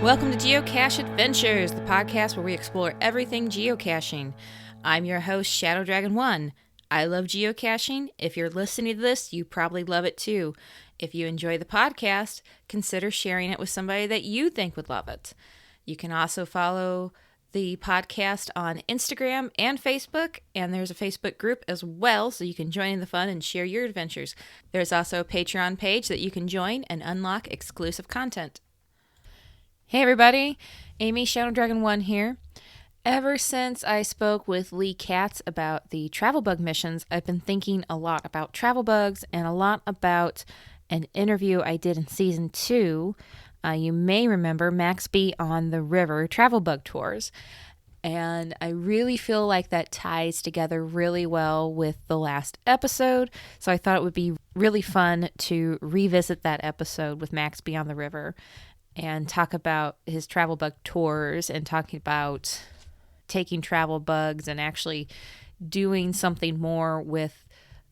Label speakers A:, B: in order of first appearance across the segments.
A: Welcome to Geocache Adventures, the podcast where we explore everything geocaching. I'm your host, Shadow Dragon 1. I love geocaching. If you're listening to this, you probably love it too. If you enjoy the podcast, consider sharing it with somebody that you think would love it. You can also follow the podcast on Instagram and Facebook, and there's a Facebook group as well, so you can join in the fun and share your adventures. There's also a Patreon page that you can join and unlock exclusive content. Hey everybody, Amy Shadow Dragon 1 here. Ever since I spoke with Lee Katz about the travel bug missions, I've been thinking a lot about travel bugs and a lot about an interview I did in season 2. You may remember MaxB on the River travel bug tours. And I really feel like that ties together really well with the last episode. So I thought it would be really fun to revisit that episode with MaxB on the River and talk about his travel bug tours and talking about taking travel bugs and actually doing something more with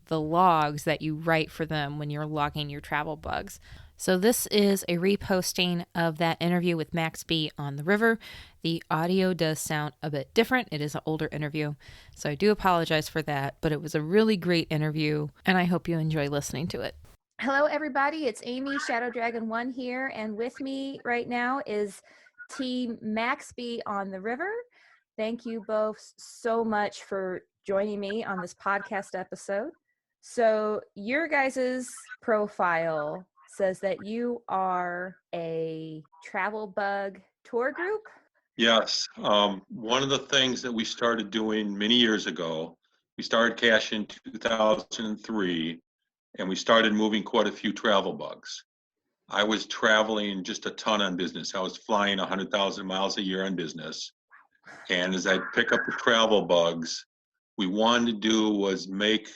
A: the logs that you write for them when you're logging your travel bugs. So this is a reposting of that interview with MaxB on the River. The audio does sound a bit different. It is an older interview, so I do apologize for that, but it was a really great interview, and I hope you enjoy listening to it. Hello, everybody. It's Amy Shadow Dragon 1 here, and with me right now is Team MaxB on the River. Thank you both so much for joining me on this podcast episode. So your guys' profile says that you are a travel bug tour group?
B: Yes. One of the things that we started doing many years ago, we started caching in 2003, and we started moving quite a few travel bugs. I was traveling just a ton on business. I was flying 100,000 miles a year on business. And as I pick up the travel bugs, we wanted to do was make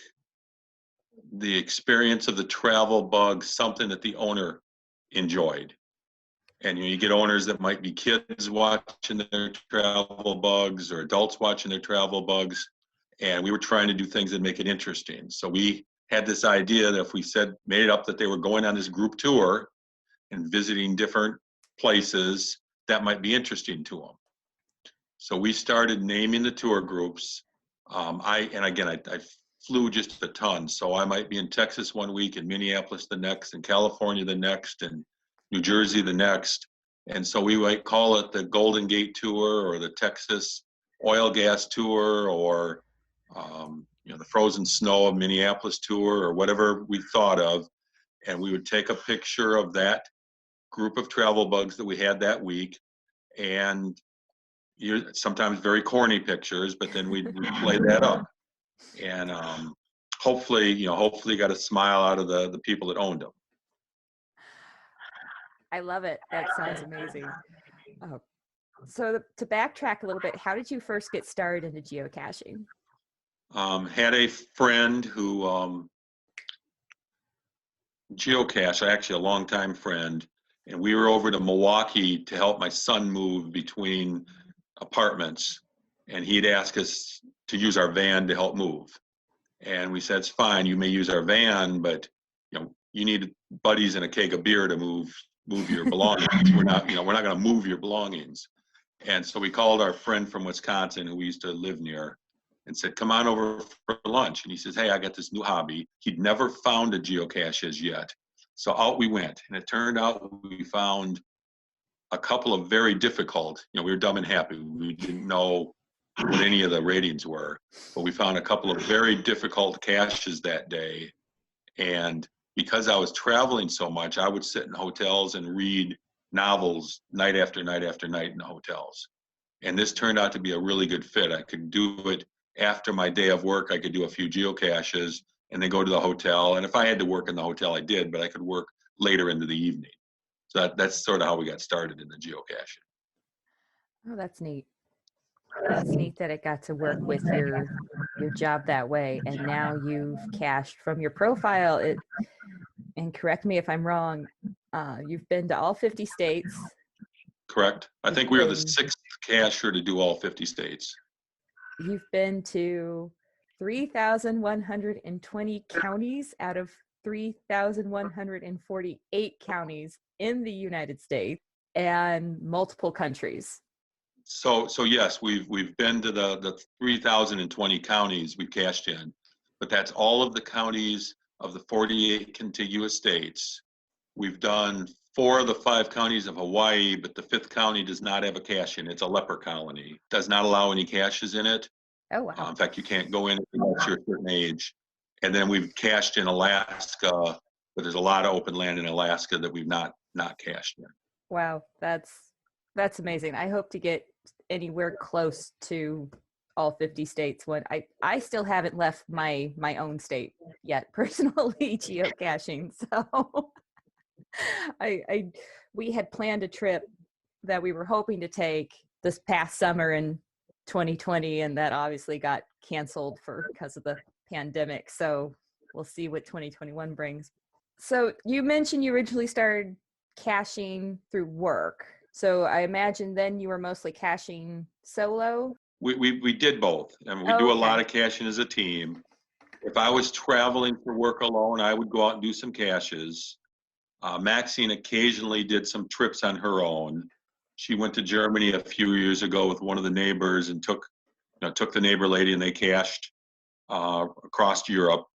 B: the experience of the travel bug something that the owner enjoyed. And you get owners that might be kids watching their travel bugs or adults watching their travel bugs. And we were trying to do things that make it interesting. So we had this idea that if we made it up that they were going on this group tour and visiting different places, that might be interesting to them. So we started naming the tour groups. I flew just a ton. So I might be in Texas one week, in Minneapolis the next, in California the next, and New Jersey the next. And so we might call it the Golden Gate Tour or the Texas Oil Gas Tour or the Frozen Snow of Minneapolis Tour or whatever we thought of. And we would take a picture of that group of travel bugs that we had that week. And sometimes very corny pictures, but then we'd play that up. And hopefully got a smile out of the people that owned them.
A: I love it. That sounds amazing. So to backtrack a little bit, how did you first get started into geocaching?
B: Had a friend who geocached, actually a longtime friend, and we were over to Milwaukee to help my son move between apartments, and he'd ask us to use our van to help move. And we said, it's fine, you may use our van, but you need buddies and a keg of beer to move your belongings. We're not going to move your belongings. And so we called our friend from Wisconsin who we used to live near and said, come on over for lunch. And he says, hey, I got this new hobby. He'd never found a geocache as yet. So out we went. And it turned out we found a couple of very difficult, we were dumb and happy. We didn't know what any of the ratings were, but we found a couple of very difficult caches that day. And because I was traveling so much, I would sit in hotels and read novels night after night after night in the hotels. And this turned out to be a really good fit. I could do it after my day of work. I could do a few geocaches and then go to the hotel. And if I had to work in the hotel, I did, but I could work later into the evening. So that's sort of how we got started in the geocaching.
A: Oh, that's neat. That's neat that it got to work with your job that way. And now you've cached from your profile. And correct me if I'm wrong, you've been to all 50 states.
B: Correct. I think we were the 6th cacher to do all 50 states.
A: You've been to 3,120 counties out of 3,148 counties in the United States. and multiple countries.
B: So yes, we've been to the 3,020 counties we've cached in, but that's all of the counties of the 48 contiguous states. We've done 4 of the 5 counties of Hawaii, but the 5th county does not have a cache in it. It's a leper colony. Does not allow any caches in it.
A: Oh, wow.
B: In fact, you can't go in unless you're a certain age. And then we've cached in Alaska, but there's a lot of open land in Alaska that we've not cached in.
A: Wow, that's amazing. I hope to get anywhere close to all 50 states when I still haven't left my own state yet, personally geocaching. So we had planned a trip that we were hoping to take this past summer in 2020, and that obviously got canceled because of the pandemic. So we'll see what 2021 brings. So you mentioned you originally started caching through work. So I imagine then you were mostly caching solo?
B: We did both, and we do a lot of caching as a team. If I was traveling for work alone, I would go out and do some caches. Maxine occasionally did some trips on her own. She went to Germany a few years ago with one of the neighbors and took the neighbor lady, and they cached across Europe.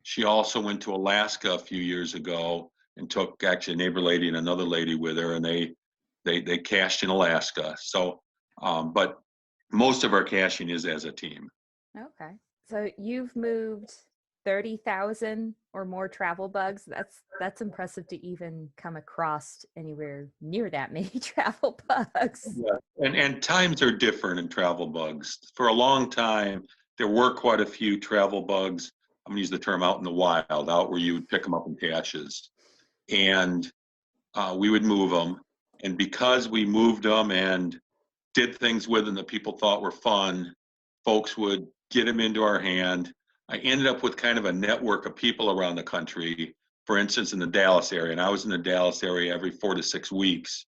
B: She also went to Alaska a few years ago and took actually a neighbor lady and another lady with her, and they cached in Alaska. So, but most of our caching is as a team.
A: Okay. So you've moved 30,000 or more travel bugs. That's impressive to even come across anywhere near that many travel bugs.
B: Yeah. And times are different in travel bugs. For a long time, there were quite a few travel bugs. I'm going to use the term out in the wild, out where you would pick them up in caches. And we would move them. And because we moved them and did things with them that people thought were fun, folks would get them into our hand. I ended up with kind of a network of people around the country, for instance, in the Dallas area. And I was in the Dallas area every 4 to 6 weeks.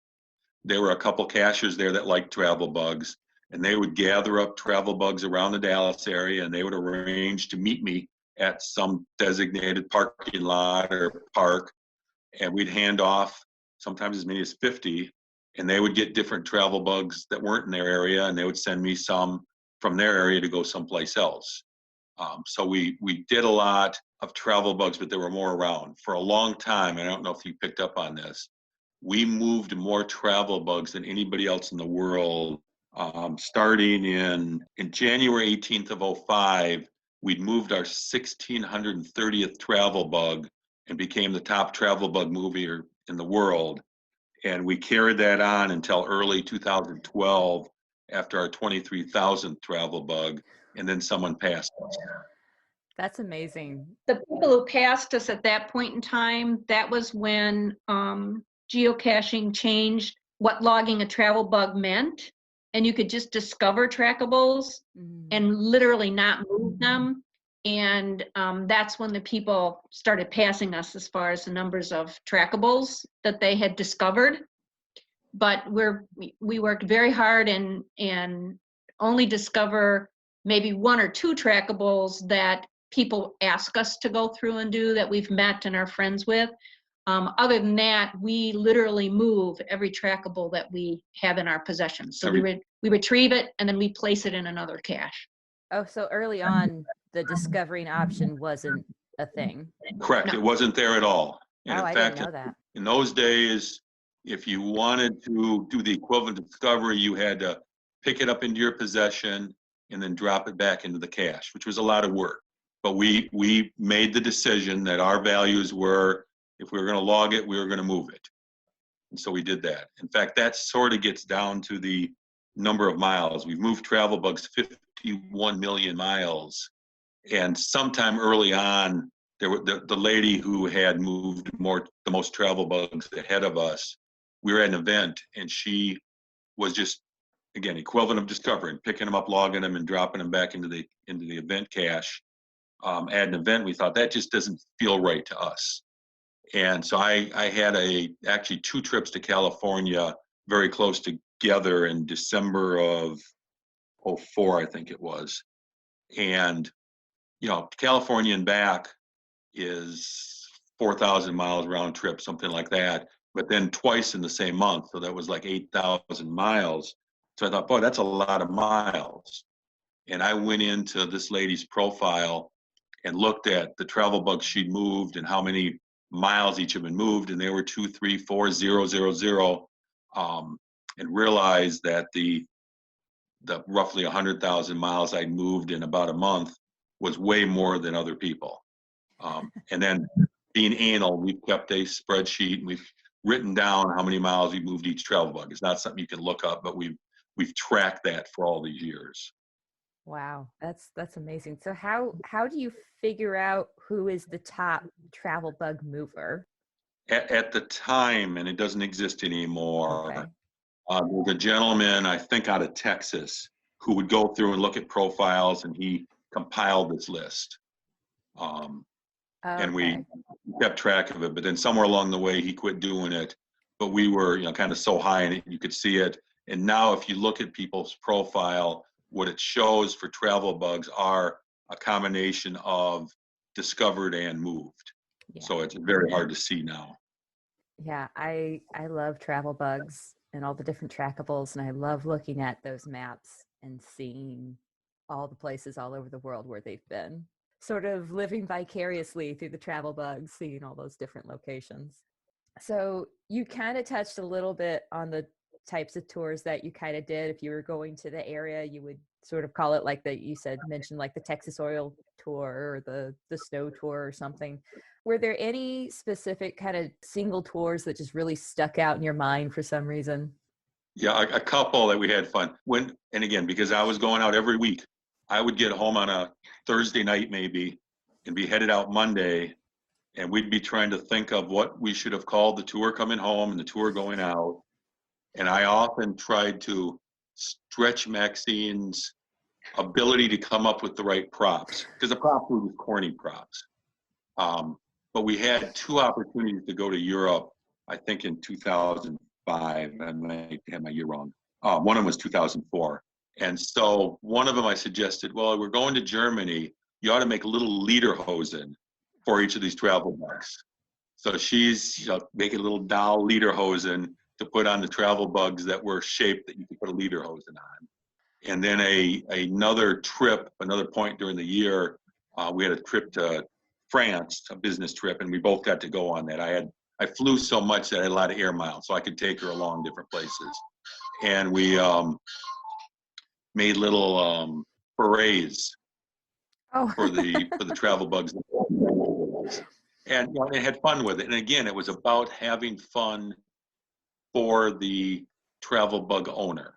B: There were a couple cachers there that liked travel bugs, and they would gather up travel bugs around the Dallas area, and they would arrange to meet me at some designated parking lot or park, and we'd hand off sometimes as many as 50, and they would get different travel bugs that weren't in their area, and they would send me some from their area to go someplace else. So we did a lot of travel bugs, but there were more around. For a long time, and I don't know if you picked up on this, we moved more travel bugs than anybody else in the world. Starting in January 18th of 05, we'd moved our 1,630th travel bug and became the top travel bug mover in the world. And we carried that on until early 2012 after our 23,000th travel bug, and then someone passed us.
A: That's amazing.
C: The people who passed us at that point in time, that was when geocaching changed what logging a travel bug meant, and you could just discover trackables and literally not move them. And that's when the people started passing us as far as the numbers of trackables that they had discovered. But we worked very hard and only discover maybe 1 or 2 trackables that people ask us to go through and do that we've met and are friends with. Other than that, we literally move every trackable that we have in our possession. So we retrieve it and then we place it in another cache.
A: Oh, so early on, the discovering option wasn't a thing.
B: Correct. No. It wasn't there at all. And
A: in
B: fact,
A: I didn't know that.
B: In those days, if you wanted to do the equivalent of discovery, you had to pick it up into your possession and then drop it back into the cache, which was a lot of work. But we made the decision that our values were, if we were going to log it, we were going to move it. And so we did that. In fact, that sort of gets down to the number of miles. We've moved travel bugs 51 million miles. And sometime early on, there were the lady who had moved the most travel bugs ahead of us. We were at an event, and she was just, again, equivalent of discovering, picking them up, logging them, and dropping them back into the event cache. At an event, we thought that just doesn't feel right to us. And so I had actually 2 trips to California very close together in December of 04, I think it was. And, California and back is 4,000 miles round trip, something like that. but then twice in the same month. So that was like 8,000 miles. So I thought, boy, that's a lot of miles. And I went into this lady's profile and looked at the travel bugs she'd moved and how many miles each had been moved. And they were 234,000, and realized that the roughly 100,000 miles I'd moved in about a month was way more than other people. And then being anal, we've kept a spreadsheet and we've written down how many miles we moved each travel bug. It's not something you can look up, but we've tracked that for all these years.
A: Wow, that's amazing. So how do you figure out who is the top travel bug mover?
B: At the time, and it doesn't exist anymore,
A: Okay.
B: there was a gentleman, I think out of Texas, who would go through and look at profiles, and he compiled this list. And we
A: Okay.
B: kept track of it, but then somewhere along the way he quit doing it. But we were, kind of so high in it, you could see it. And now if you look at people's profile, what it shows for travel bugs are a combination of discovered and moved.
A: Yeah.
B: So it's very hard to see now.
A: Yeah, I love travel bugs and all the different trackables, and I love looking at those maps and seeing all the places all over the world where they've been. Sort of living vicariously through the travel bugs, seeing all those different locations. So you kind of touched a little bit on the types of tours that you kind of did. If you were going to the area, you would sort of call it like mentioned like the Texas oil tour or the snow tour or something. Were there any specific kind of single tours that just really stuck out in your mind for some reason?
B: Yeah, a couple that we had fun. And again, because I was going out every week, I would get home on a Thursday night maybe and be headed out Monday, and we'd be trying to think of what we should have called the tour coming home and the tour going out. And I often tried to stretch Maxine's ability to come up with the right props, because the prop food was corny props. But we had two opportunities to go to Europe, I think in 2005. I might have my year wrong. One of them was 2004. And so one of them I suggested, well, we're going to Germany. You ought to make little lederhosen for each of these travel bugs. So she's making a little doll lederhosen to put on the travel bugs that were shaped that you could put a lederhosen on. And then another point during the year, we had a trip to France, a business trip, and we both got to go on that. I flew so much that I had a lot of air miles, so I could take her along different places. And we made little berets for the travel bugs. And I had fun with it. And again, it was about having fun for the travel bug owner.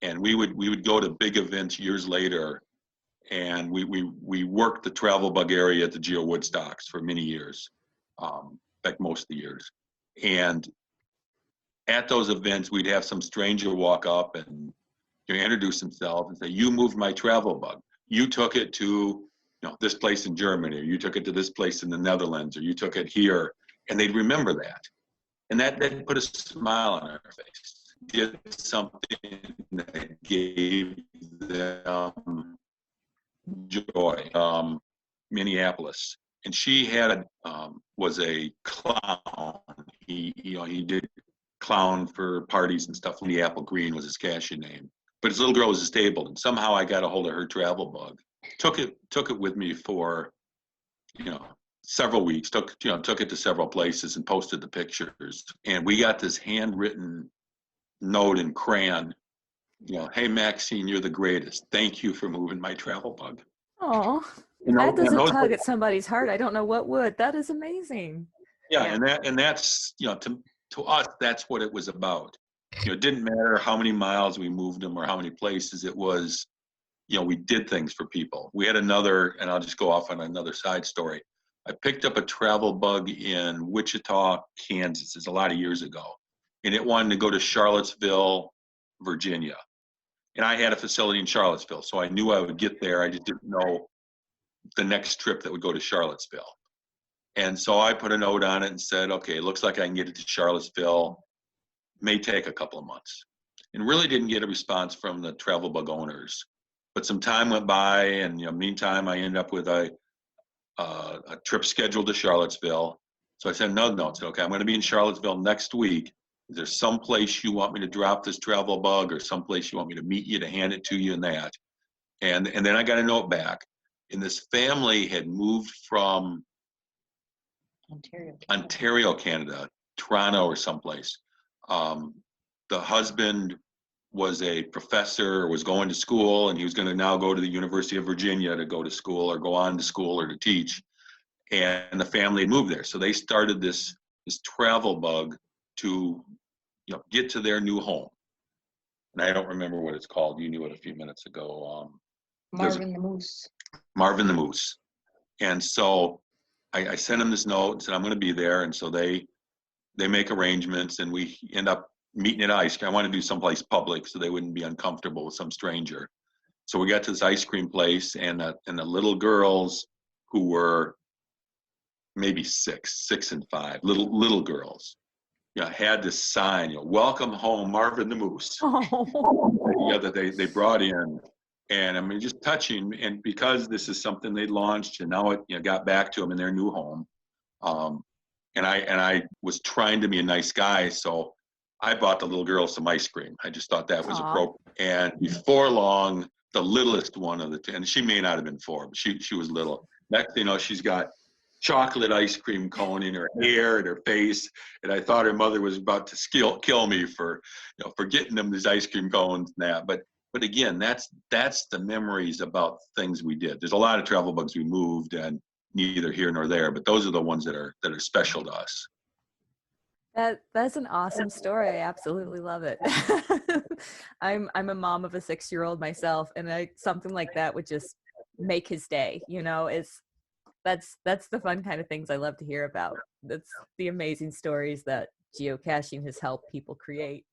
B: And we would go to big events years later, and we worked the travel bug area at the Geo Woodstocks for many years, in fact, most of the years. And at those events, we'd have some stranger walk up and introduce himself and say, "You moved my travel bug. You took it to this place in Germany, or you took it to this place in the Netherlands, or you took it here," and they'd remember that, and that put a smile on our face. Did something that gave them joy. Minneapolis, and she had was a clown. He did clown for parties and stuff. Lee Apple Green was his cashier name, but his little girl was disabled, and somehow I got a hold of her travel bug. Took it with me for several weeks. Took it to several places and posted the pictures. And we got this handwritten note in crayon. Hey Maxine, you're the greatest. Thank you for moving my travel bug.
A: Oh, that doesn't tug at somebody's heart. I don't know what would. That is amazing.
B: Yeah, and that's to us, that's what it was about. It didn't matter how many miles we moved them or how many places. It was, we did things for people. We had another, and I'll just go off on another side story. I picked up a travel bug in Wichita, Kansas. It's a lot of years ago, and it wanted to go to Charlottesville, Virginia. And I had a facility in Charlottesville, so I knew I would get there. I just didn't know the next trip that would go to Charlottesville. And so I put a note on it and said, okay, it looks like I can get it to Charlottesville. May take a couple of months. And really didn't get a response from the travel bug owners. But some time went by, and meantime, I ended up with a trip scheduled to Charlottesville. So I said, no. I said, okay, I'm going to be in Charlottesville next week. Is there some place you want me to drop this travel bug, or some place you want me to meet you to hand it to you and that? And then I got a note back. And this family had moved from Ontario, Canada, Toronto or someplace. The husband was a professor, was going to school, and he was going to now go to the University of Virginia to go to school or go on to school or to teach. And the family had moved there. So they started this travel bug to get to their new home. And I don't remember what it's called. You knew it a few minutes ago.
C: Marvin the Moose.
B: Marvin the Moose. And so I sent him this note and said, I'm going to be there. And so they make arrangements, and we end up meeting at ice cream. I want to do someplace public so they wouldn't be uncomfortable with some stranger. So we got to this ice cream place, and the little girls who were maybe 6 and 5, little girls, had this sign, welcome home, Marvin the Moose.
A: Oh.
B: That they brought in. And I mean, just touching. And because this is something they launched, and now it got back to them in their new home. And I was trying to be a nice guy, so I bought the little girl some ice cream. I just thought that was appropriate. And before long, the littlest one of the two, and she may not have been 4, but she was little. Next thing you know, she's got chocolate ice cream cone in her hair and her face, and I thought her mother was about to kill me for getting them these ice cream cones and that. But again, that's the memories about things we did. There's a lot of travel bugs we moved, and neither here nor there, but those are the ones that are special to us.
A: That's an awesome story. I absolutely love it. I'm a mom of a 6-year-old myself, and something like that would just make his day. That's the fun kind of things I love to hear about. That's the amazing stories that geocaching has helped people create.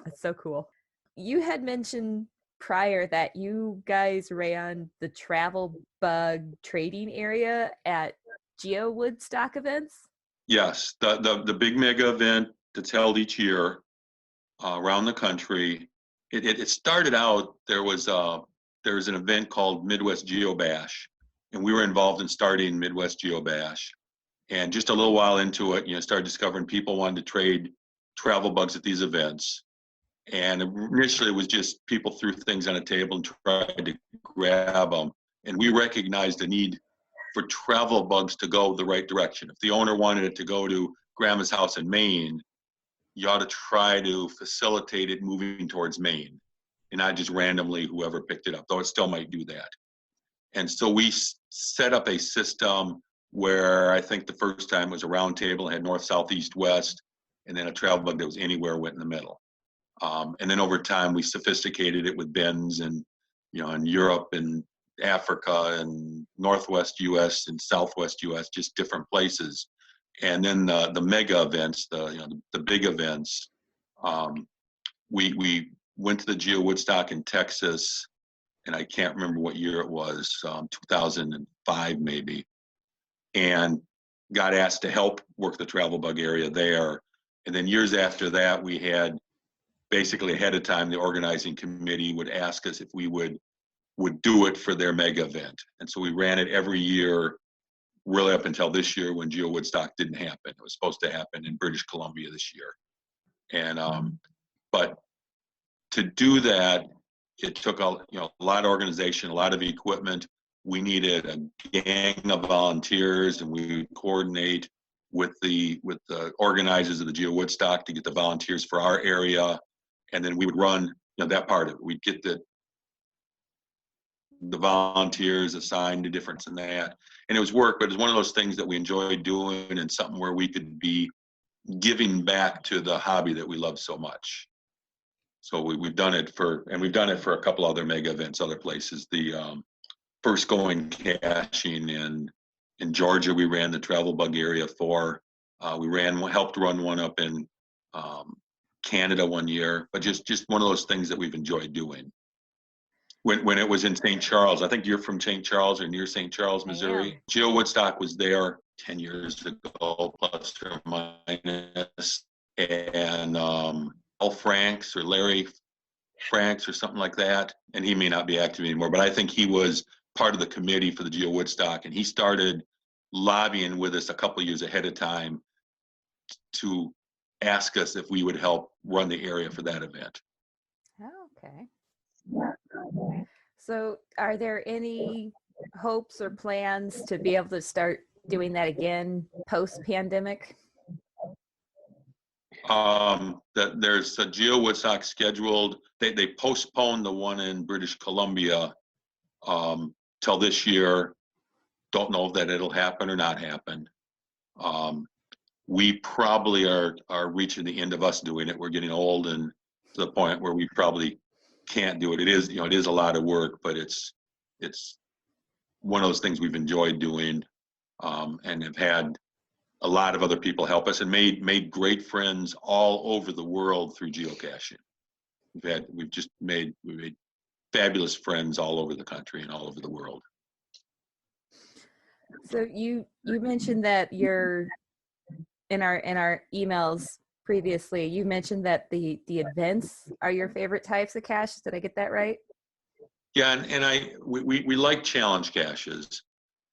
A: That's so cool. You had mentioned prior that you guys ran the travel bug trading area at Geo Woodstock events.
B: Yes, the big mega event that's held each year around the country. It started out, there was an event called Midwest Geobash, and we were involved in starting Midwest Geobash. And just a little while into it, started discovering people wanted to trade travel bugs at these events. And initially it was just people threw things on a table and tried to grab them. And we recognized the need for travel bugs to go the right direction. If the owner wanted it to go to grandma's house in Maine, you ought to try to facilitate it moving towards Maine, and not just randomly whoever picked it up, though it still might do that. And so we set up a system where I think the first time was a round table, had north, south, east, west, and then a travel bug that was anywhere went in the middle. And then over time, we sophisticated it with bins and, in Europe and Africa and Northwest U.S. and Southwest U.S., just different places. And then the mega events, the big events, we went to the Geo Woodstock in Texas, and I can't remember what year it was, 2005 maybe, and got asked to help work the travel bug area there. And then years after that, we had basically ahead of time, the organizing committee would ask us if we would do it for their mega event. And so we ran it every year, really up until this year when Geo Woodstock didn't happen. It was supposed to happen in British Columbia this year. And, but to do that, it took a lot of organization, a lot of equipment. We needed a gang of volunteers, and we would coordinate with the organizers of the Geo Woodstock to get the volunteers for our area. And then we would run that part of it. We'd get the volunteers assigned to different and that. And it was work, but it was one of those things that we enjoyed doing, and something where we could be giving back to the hobby that we love so much. So we've done it for a couple other mega events, other places. The first going caching in Georgia, we ran the travel bug area for. We helped run one up in Canada one year, but just one of those things that we've enjoyed doing. When it was in St. Charles, I think you're from St. Charles or near St. Charles, Missouri. Geo Woodstock was there 10 years ago, plus or minus, and Al Franks or Larry Franks or something like that, and he may not be active anymore, but I think he was part of the committee for the Geo Woodstock, and he started lobbying with us a couple of years ahead of time to ask us if we would help run the area for that event.
A: Oh, okay. So are there any hopes or plans to be able to start doing that again post-pandemic?
B: That there's a Geo Woodstock scheduled. They postponed the one in British Columbia till this year. Don't know if that it'll happen or not happen. We probably are reaching the end of us doing it. We're getting old and to the point where we probably can't do it. It is, it is a lot of work, but it's one of those things we've enjoyed doing, and have had a lot of other people help us and made great friends all over the world through geocaching. We've made fabulous friends all over the country and all over the world.
A: So you mentioned that you're in our emails previously, you mentioned that the events are your favorite types of caches. Did I get that right?
B: Yeah, and we like challenge caches,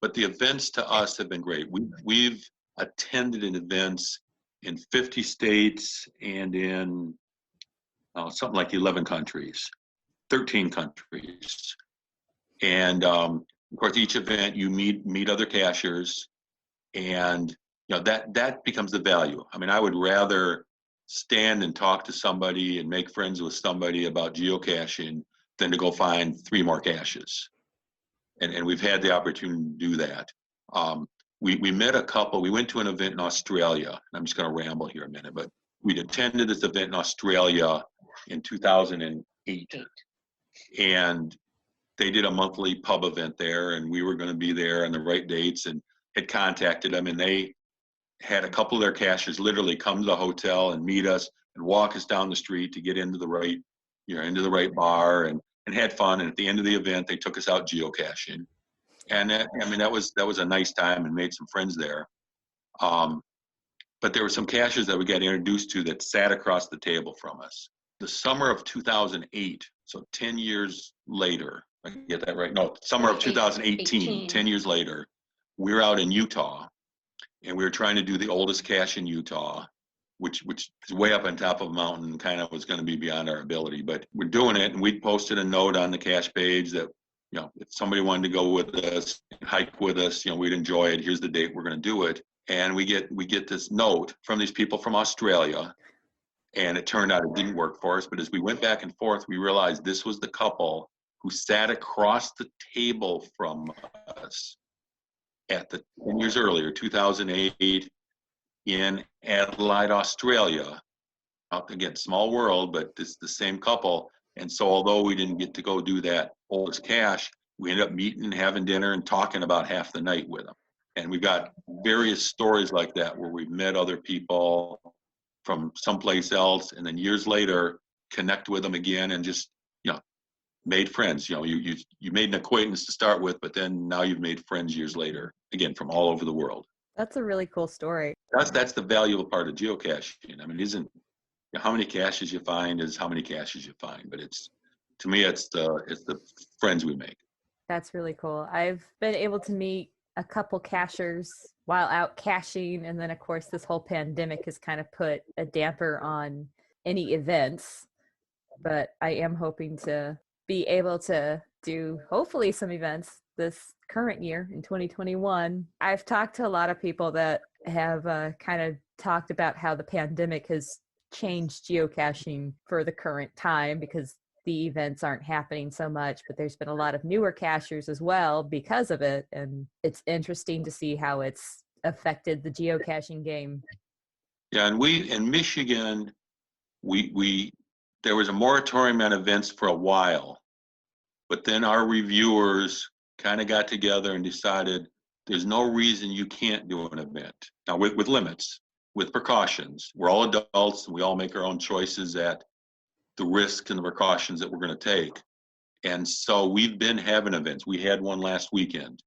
B: but the events to us have been great. We've attended in events in 50 states and in something like 11 countries, 13 countries. And of course, each event you meet other cachers, and that becomes the value. I mean, I would rather stand and talk to somebody and make friends with somebody about geocaching than to go find 3 more caches. And we've had the opportunity to do that. We met a couple. We went to an event in Australia. I'm just going to ramble here a minute, but we'd attended this event in Australia in 2008, and they did a monthly pub event there, and we were going to be there on the right dates, and had contacted them, and they had a couple of their cachers literally come to the hotel and meet us and walk us down the street to get into the right bar, and had fun. And at the end of the event, they took us out geocaching. And that was a nice time, and made some friends there. But there were some caches that we got introduced to that sat across the table from us. The summer of 2008, so 10 years later, I get that right? No, summer of 2018, 10 years later, we were out in Utah, and we were trying to do the oldest cache in Utah, which is way up on top of a mountain, kind of was going to be beyond our ability. But we're doing it, and we posted a note on the cache page that, if somebody wanted to go with us, hike with us, we'd enjoy it. Here's the date we're going to do it. And we get this note from these people from Australia, and it turned out it didn't work for us. But as we went back and forth, we realized this was the couple who sat across the table from us at the 10 years earlier, 2008, in Adelaide, Australia. Again, small world, but it's the same couple. And so although we didn't get to go do that oldest cache, we ended up meeting and having dinner and talking about half the night with them. And we've got various stories like that where we've met other people from someplace else, and then years later connect with them again and just, made friends. You made an acquaintance to start with, but then now you've made friends years later, again, from all over the world.
A: That's a really cool story.
B: That's the valuable part of geocaching. I mean, isn't how many caches you find is how many caches you find, but to me it's the friends we make.
A: That's really cool. I've been able to meet a couple cachers while out caching, and then of course this whole pandemic has kind of put a damper on any events, but I am hoping to be able to do hopefully some events this current year in 2021. I've talked to a lot of people that have kind of talked about how the pandemic has changed geocaching for the current time, because the events aren't happening so much, but there's been a lot of newer cachers as well because of it. And it's interesting to see how it's affected the geocaching game.
B: Yeah, and we in Michigan, we there was a moratorium on events for a while, but then our reviewers kind of got together and decided there's no reason you can't do an event. Now with limits, with precautions. We're all adults, and we all make our own choices at the risks and the precautions that we're going to take. And so we've been having events. We had one last weekend,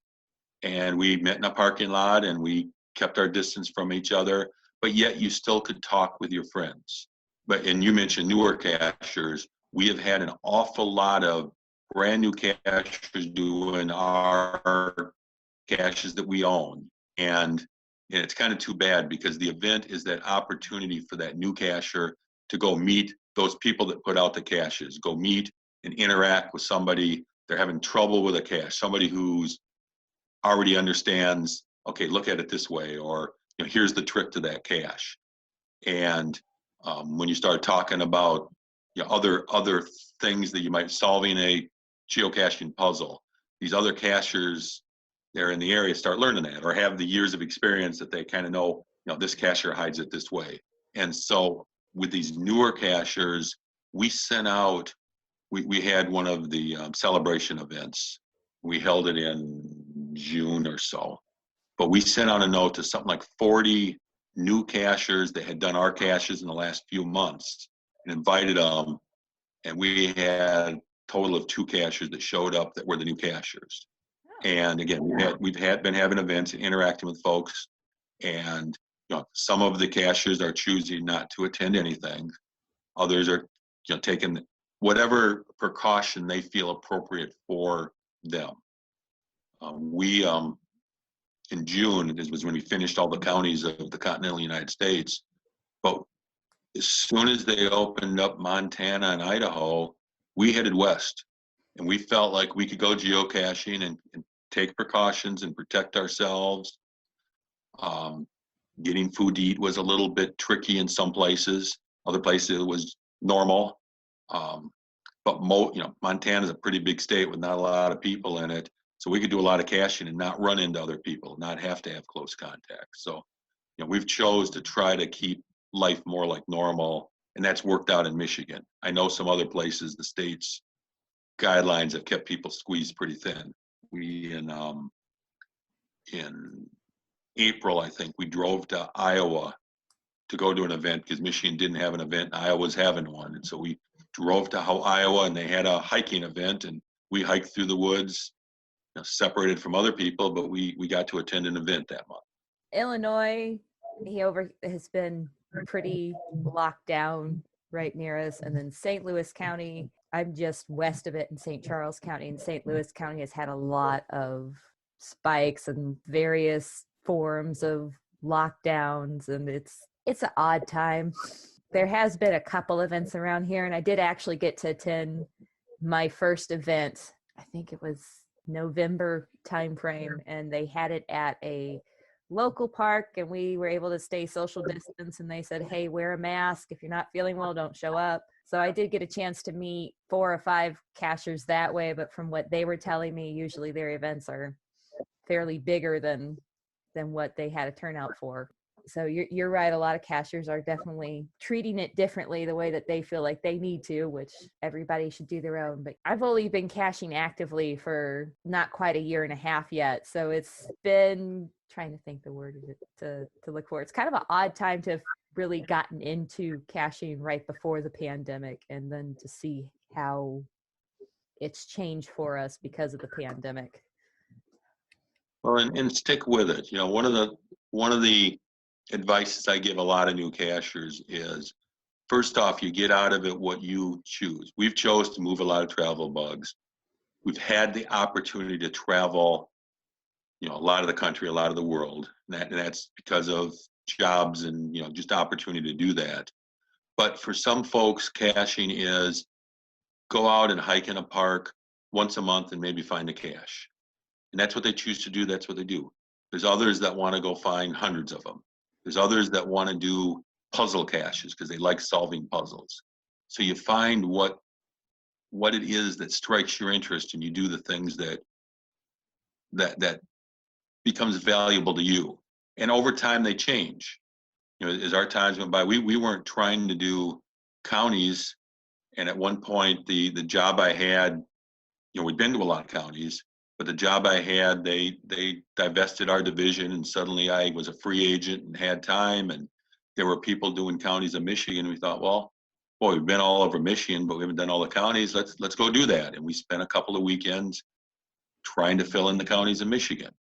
B: and we met in a parking lot, and we kept our distance from each other, but yet you still could talk with your friends. And you mentioned newer cachers. We have had an awful lot of brand new cachers doing our caches that we own. And it's kind of too bad because the event is that opportunity for that new cacher to go meet those people that put out the caches, go meet and interact with somebody. They're having trouble with a cache, somebody who's already understands, okay, look at it this way, or here's the trick to that cache. And when you start talking about other things that you might solving a geocaching puzzle, these other cachers they're in the area start learning that, or have the years of experience that they kind of know, this cacher hides it this way. And so with these newer cachers, we sent out, we had one of the celebration events. We held it in June or so, but we sent out a note to something like 40 new cachers that had done our caches in the last few months and invited them. And we had a total of 2 cachers that showed up that were the new cachers. And again, we've been having events and interacting with folks, and some of the cachers are choosing not to attend anything. Others are taking whatever precaution they feel appropriate for them. We in June was when we finished all the counties of the continental United States, but as soon as they opened up Montana and Idaho, we headed west, and we felt like we could go geocaching and take precautions and protect ourselves. Getting food to eat was a little bit tricky in some places. Other places it was normal. But Montana is a pretty big state with not a lot of people in it, so we could do a lot of caching and not run into other people, not have to have close contact. So, we've chose to try to keep life more like normal, and that's worked out in Michigan. I know some other places, the state's guidelines have kept people squeezed pretty thin. We in April, I think, we drove to Iowa to go to an event because Michigan didn't have an event and Iowa was having one. And so we drove to Iowa, and they had a hiking event, and we hiked through the woods, separated from other people, but we got to attend an event that month.
A: Illinois, has been pretty locked down right near us. And then St. Louis County, I'm just west of it in St. Charles County, and St. Louis County has had a lot of spikes and various forms of lockdowns, and it's an odd time. There has been a couple events around here, and I did actually get to attend my first event. I think it was November timeframe, and they had it at a local park, and we were able to stay social distance, and they said, hey, wear a mask. If you're not feeling well, don't show up. So I did get a chance to meet 4 or 5 cachers that way, but from what they were telling me, usually their events are fairly bigger than what they had a turnout for. So you're right. A lot of cachers are definitely treating it differently, the way that they feel like they need to, which everybody should do their own. But I've only been caching actively for not quite a year and a half yet. So it's been, trying to think the word to look for. It's kind of an odd time to have really gotten into caching right before the pandemic, and then to see how it's changed for us because of the pandemic.
B: Well, and stick with it. One of the advices I give a lot of new cachers is, first off, you get out of it what you choose. We've chose to move a lot of travel bugs. We've had the opportunity to travel, a lot of the country, a lot of the world, and that's because of jobs and just opportunity to do that. But for some folks, caching is go out and hike in a park once a month and maybe find a cache. And that's what they choose to do. That's what they do. There's others that want to go find hundreds of them. There's others that want to do puzzle caches because they like solving puzzles. So you find what it is that strikes your interest, and you do the things that becomes valuable to you. And over time they change. As our times went by, we weren't trying to do counties. And at one point, the job I had, we'd been to a lot of counties, but the job I had, they divested our division, and suddenly I was a free agent and had time, and there were people doing counties of Michigan. We thought, well, boy, we've been all over Michigan, but we haven't done all the counties. Let's go do that. And we spent a couple of weekends trying to fill in the counties of Michigan.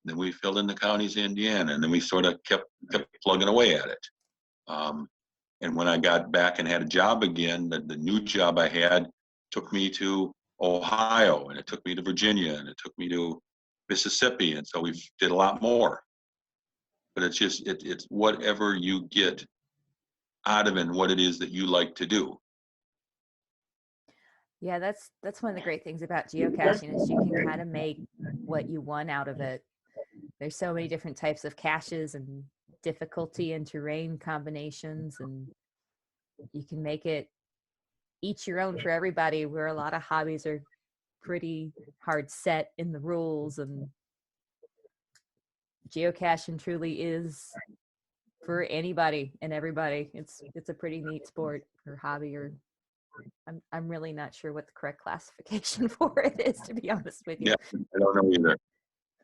B: Then we filled in the counties of Indiana, and then we sort of kept plugging away at it. And when I got back and had a job again, the new job I had took me to Ohio, and it took me to Virginia, and it took me to Mississippi. And so we did a lot more. but it's just, it's whatever you get out of it and what it is that you like to do.
A: Yeah, that's one of the great things about geocaching is you can kind of make what you want out of it. There's so many different types of caches and difficulty and terrain combinations, and you can make it each your own for everybody, where a lot of hobbies are pretty hard set in the rules, and geocaching truly is for anybody and everybody. It's a pretty neat sport or hobby, or I'm really not sure what the correct classification for it is, to be honest with you.
B: Yeah, I don't know either.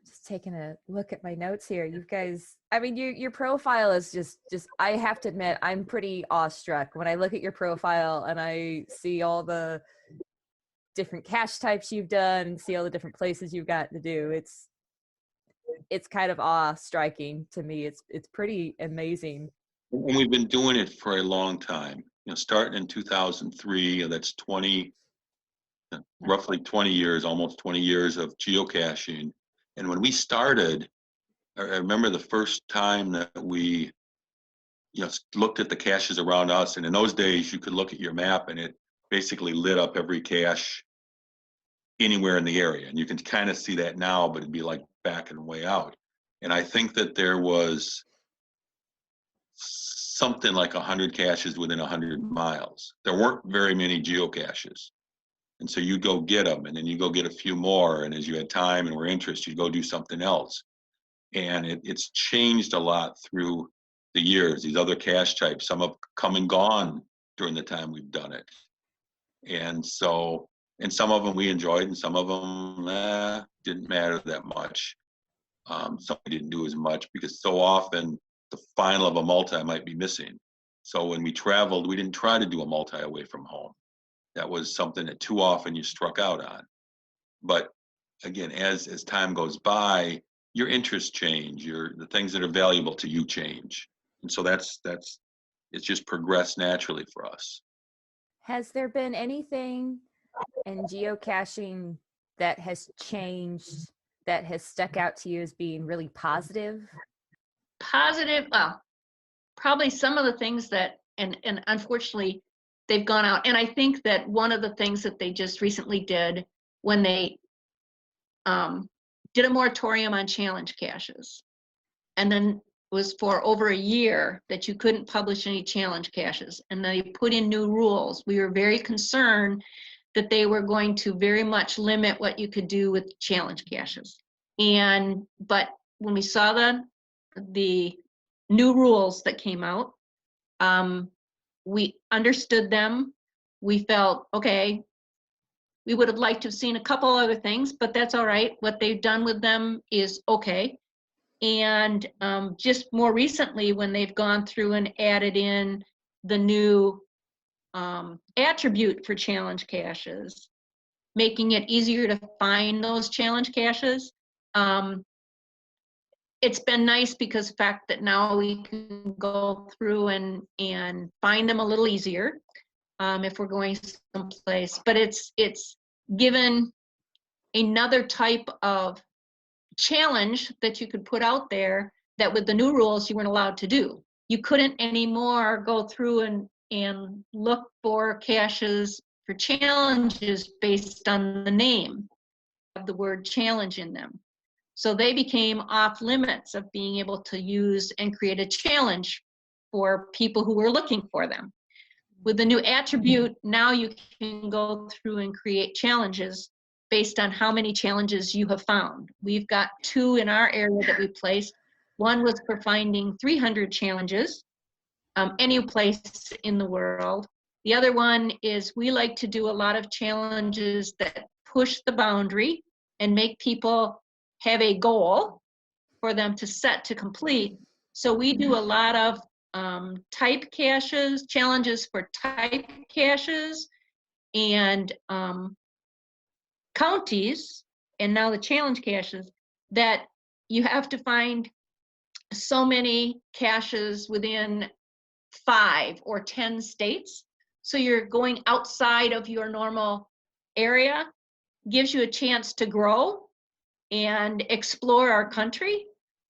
A: Just taking a look at my notes here. You guys, I mean, your profile is just I have to admit, I'm pretty awestruck when I look at your profile and I see all the different cache types you've done and see all the different places you've gotten to do. It's kind of awe-striking to me. It's pretty amazing.
B: And we've been doing it for a long time. You know, starting in 2003, that's 20, roughly 20 years, almost 20 years of geocaching. And when we started, I remember the first time that we, looked at the caches around us. And in those days, you could look at your map and it basically lit up every cache anywhere in the area. And you can kind of see that now, but it'd be like backing way out. And I think that there was something like 100 caches within 100 miles. There weren't very many geocaches. And so you go get them, and then you go get a few more. And as you had time and were interested, you go do something else. And it's changed a lot through the years. These other cache types, some have come and gone during the time we've done it. And so, and some of them we enjoyed, and some of them didn't matter that much. Some didn't do as much because so often the final of a multi might be missing. So when we traveled, we didn't try to do a multi away from home. That was something that too often you struck out on. But again, as time goes by, your interests change, the things that are valuable to you change. And so it's just progressed naturally for us.
A: Has there been anything in geocaching that has changed, that has stuck out to you as being really positive?
C: Positive, probably some of the things that, and unfortunately, they've gone out. And I think that one of the things that they just recently did when they did a moratorium on challenge caches, and then was for over a year that you couldn't publish any challenge caches, and they put in new rules. We were very concerned that they were going to very much limit what you could do with challenge caches. But when we saw the new rules that came out, we understood them. We felt, okay, we would have liked to have seen a couple other things, but that's all right. What they've done with them is okay. And just more recently, when they've gone through and added in the new attribute for challenge caches, making it easier to find those challenge caches, it's been nice because the fact that now we can go through and find them a little easier if we're going someplace. But it's given another type of challenge that you could put out there that with the new rules you weren't allowed to do. You couldn't anymore go through and look for caches for challenges based on the name of the word challenge in them. So they became off limits of being able to use and create a challenge for people who were looking for them. With the new attribute, now you can go through and create challenges based on how many challenges you have found. We've got 2 in our area that we placed. One was for finding 300 challenges, any place in the world. The other one is we like to do a lot of challenges that push the boundary and make people have a goal for them to set to complete. So we do a lot of type caches, challenges for type caches, and counties, and now the challenge caches, that you have to find so many caches within 5 or 10 states. So you're going outside of your normal area, gives you a chance to grow and explore our country.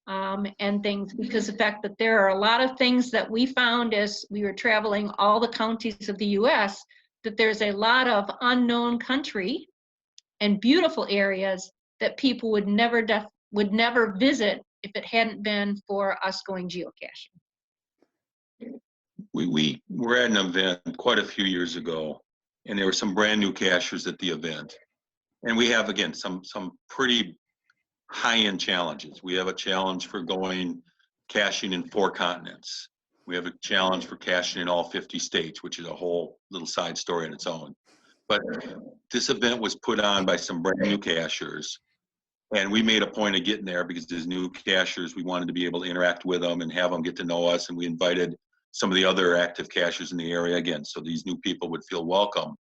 C: and things, because the fact that there are a lot of things that we found as we were traveling all the counties of the US, that there's a lot of unknown country and beautiful areas that people would never visit if it hadn't been for us going geocaching.
B: We were at an event quite a few years ago, and there were some brand new cachers at the event. And we have, again, some pretty high-end challenges. We have a challenge for going caching in 4 continents. We have a challenge for caching in all 50 states, which is a whole little side story on its own. But this event was put on by some brand new cachers, and we made a point of getting there because as new cachers, we wanted to be able to interact with them and have them get to know us, and we invited some of the other active cachers in the area again, so these new people would feel welcome.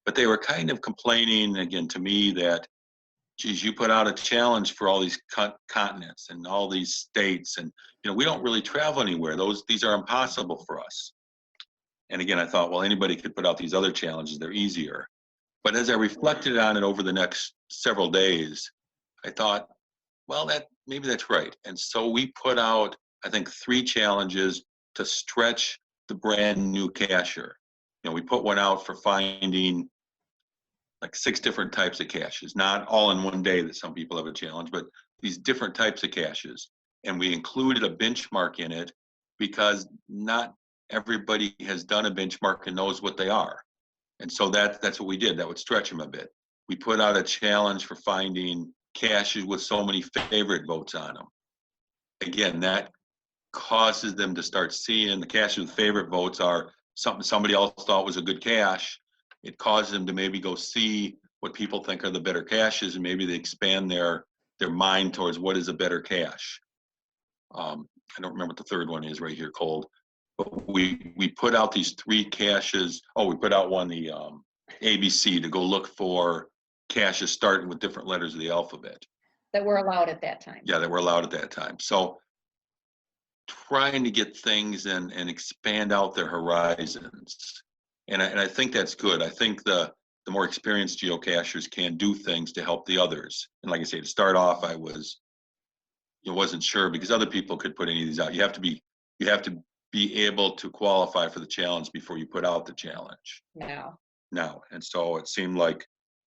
B: But they were kind of complaining, again, to me that, geez, you put out a challenge for all these continents and all these states, and we don't really travel anywhere. These are impossible for us. And again, I thought, well, anybody could put out these other challenges. They're easier. But as I reflected on it over the next several days, I thought, well, maybe that's right. And so we put out, I think, 3 challenges to stretch the brand new cacher. We put one out for finding like 6 different types of caches, not all in one day that some people have a challenge, but these different types of caches. And we included a benchmark in it because not everybody has done a benchmark and knows what they are. And so that's what we did. That would stretch them a bit. We put out a challenge for finding caches with so many favorite votes on them. Again, that causes them to start seeing the caches with favorite votes are something somebody else thought was a good cache. It causes them to maybe go see what people think are the better caches, and maybe they expand their mind towards what is a better cache. I don't remember what the third one is right here, Cold. But we put out these 3 caches. Oh, we put out one, the ABC, to go look for caches starting with different letters of the alphabet.
C: That were allowed at that time.
B: Yeah, that were allowed at that time. So trying to get things and expand out their horizons. And I think that's good. I think the more experienced geocachers can do things to help the others. And like I say, to start off, I wasn't sure because other people could put any of these out. You have to be able to qualify for the challenge before you put out the challenge. Now. And so it seemed like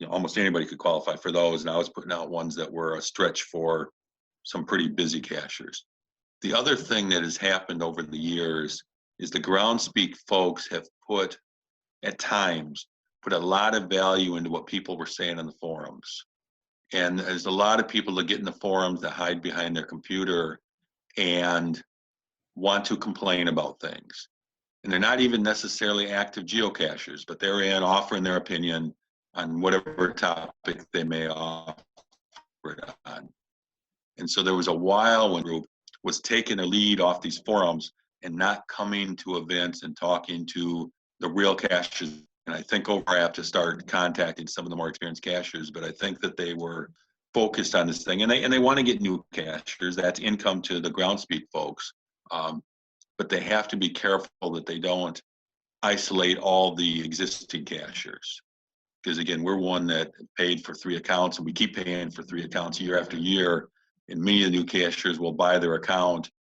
B: almost anybody could qualify for those. And I was putting out ones that were a stretch for some pretty busy cachers. The other thing that has happened over the years is the Groundspeak folks have at times put a lot of value into what people were saying in the forums. And there's a lot of people that get in the forums that hide behind their computer and want to complain about things. And they're not even necessarily active geocachers, but they're offering their opinion on whatever topic they may offer it on. And so there was a while when group was taking a lead off these forums and not coming to events and talking to the real cachers. And I think I have to start contacting some of the more experienced cachers, but I think that they were focused on this thing, and they want to get new cachers. That's income to the Groundspeak folks, but they have to be careful that they don't isolate all the existing cachers, because again, we're one that paid for 3 accounts, and we keep paying for 3 accounts year after year. And many of the new cachers will buy their account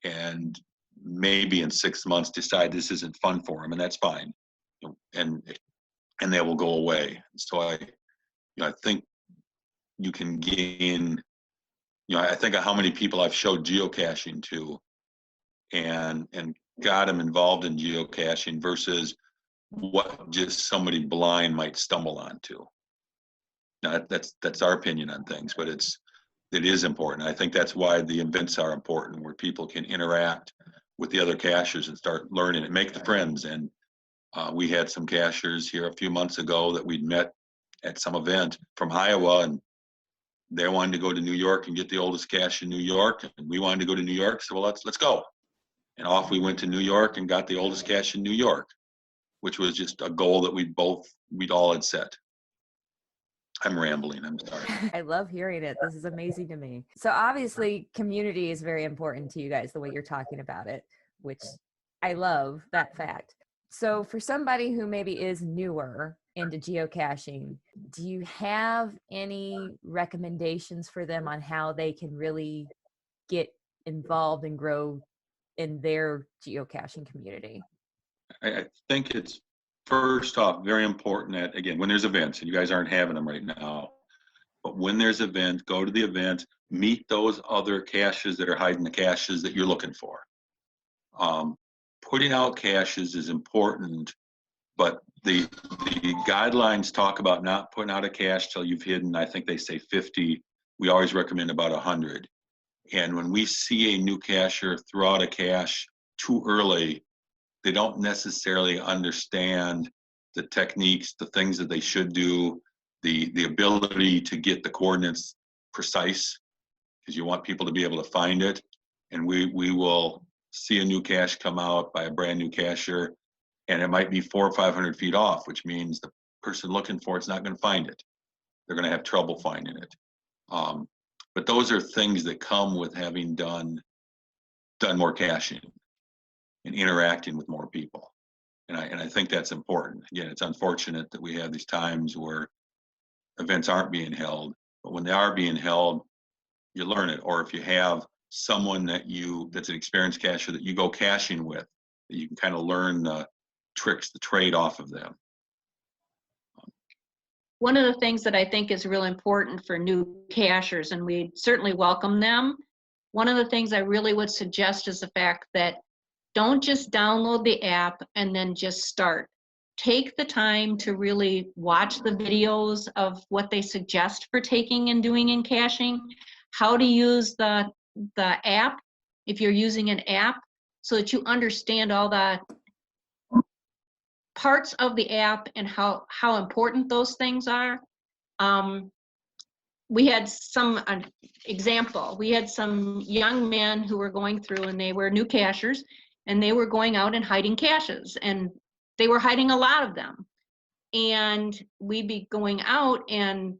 B: and maybe in 6 months decide this isn't fun for them, and that's fine, and they will go away. So I think you can gain, I think of how many people I've showed geocaching to and got them involved in geocaching versus what just somebody blind might stumble onto. Now that's our opinion on things, but it is important. I think that's why the events are important, where people can interact with the other cachers and start learning and make the friends. And we had some cachers here a few months ago that we'd met at some event from Iowa, and they wanted to go to New York and get the oldest cache in New York, and we wanted to go to New York. So, well, let's go. And off we went to New York and got the oldest cache in New York, which was just a goal that we'd all had set. I'm rambling, I'm sorry.
A: I love hearing it. This is amazing to me. So obviously community is very important to you guys, the way you're talking about it, which I love that fact. So for somebody who maybe is newer into geocaching, do you have any recommendations for them on how they can really get involved and grow in their geocaching community?
B: I think it's first off very important that, again, when there's events, and you guys aren't having them right now, but when there's events, go to the event, meet those other caches that are hiding the caches that you're looking for. Putting out caches is important, but the guidelines talk about not putting out a cache till you've hidden, I think they say 50. We always recommend about 100. And when we see a new cacher throw out a cache too early, they don't necessarily understand the techniques, the things that they should do, the ability to get the coordinates precise, because you want people to be able to find it. And we will see a new cache come out by a brand new cacher, and it might be 400 or 500 feet off, which means the person looking for it's not going to find it. They're going to have trouble finding it. But those are things that come with having done more caching and interacting with more people. And I think that's important. Again, it's unfortunate that we have these times where events aren't being held, but when they are being held, you learn it. Or if you have someone that's an experienced cacher that you go caching with, that you can kind of learn the tricks, the trade off of them.
C: One of the things that I think is real important for new cachers, and we certainly welcome them, one of the things I really would suggest is the fact that don't just download the app and then just start. Take the time to really watch the videos of what they suggest for taking and doing in caching, how to use the app, if you're using an app, so that you understand all the parts of the app and how important those things are. We had some example. We had some young men who were going through, and they were new cachers, and they were going out and hiding caches, and they were hiding a lot of them. And we'd be going out, and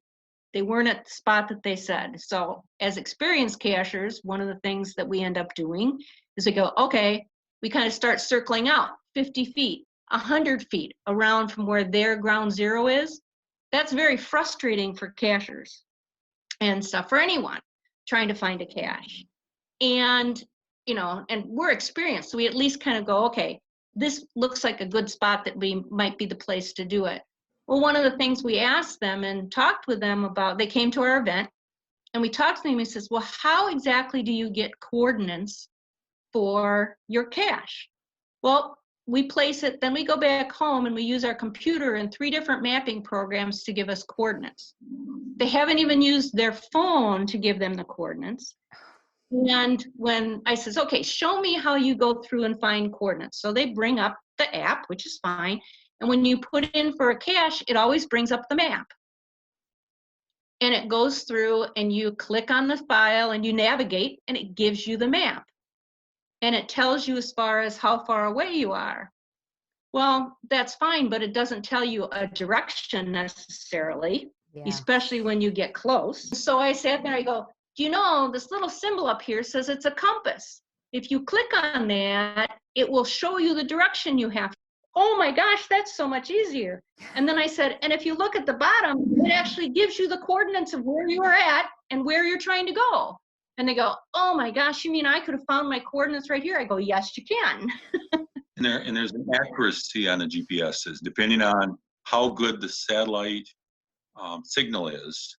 C: they weren't at the spot that they said. So as experienced cachers, one of the things that we end up doing is we go, okay, we kind of start circling out 50 feet, 100 feet around from where their ground zero is. That's very frustrating for cachers and stuff, for anyone trying to find a cache. And, and we're experienced, so we at least kind of go, okay, this looks like a good spot that we might be the place to do it. Well, one of the things we asked them and talked with them about, they came to our event, and we talked to them, and he says, well, how exactly do you get coordinates for your cache? Well, we place it, then we go back home and we use our computer and 3 different mapping programs to give us coordinates. They haven't even used their phone to give them the coordinates. And when I says, okay, show me how you go through and find coordinates. So they bring up the app, which is fine. And when you put in for a cache, it always brings up the map. And it goes through, and you click on the file and you navigate, and it gives you the map. And it tells you as far as how far away you are. Well, that's fine, but it doesn't tell you a direction necessarily, especially when you get close. So I sat there, I go, do you know this little symbol up here says it's a compass? If you click on that, it will show you the direction you have. Oh my gosh, that's so much easier. And then I said, and if you look at the bottom, it actually gives you the coordinates of where you are at and where you're trying to go. And they go, oh my gosh, you mean I could have found my coordinates right here? I go, yes, you can.
B: And there's an accuracy on the GPSs, depending on how good the satellite signal is,